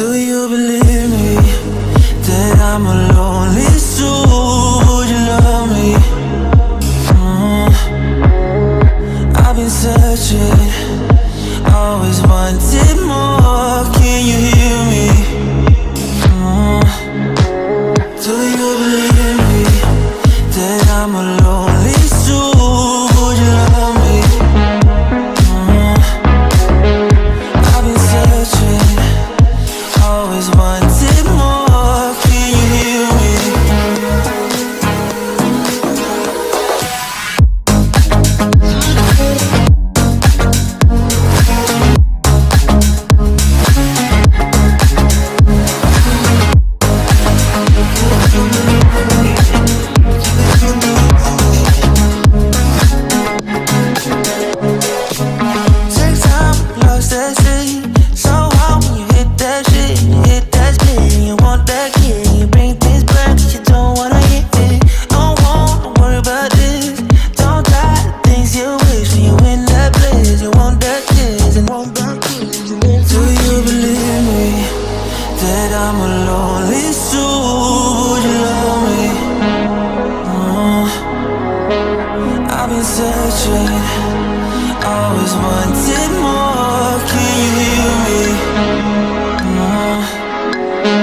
Do you believe me that I'm a lonely soul? Would you love me? I've been searching, always wanted more. Can you hear me? Do you believe me that I'm a lonely soul? Would you love me? I've been searching, always wanted more. Can you hear me? Take time, lost that shit. So hard when you hit that shit. You hit that split, you want that kid. You bring things back, but you don't wanna hit it. Don't wanna worry about this. Don't try the things you wish when you in that place. You want that kiss and want that kiss. Do you believe me that I'm a lonely soul? Would you love me? I've been searching,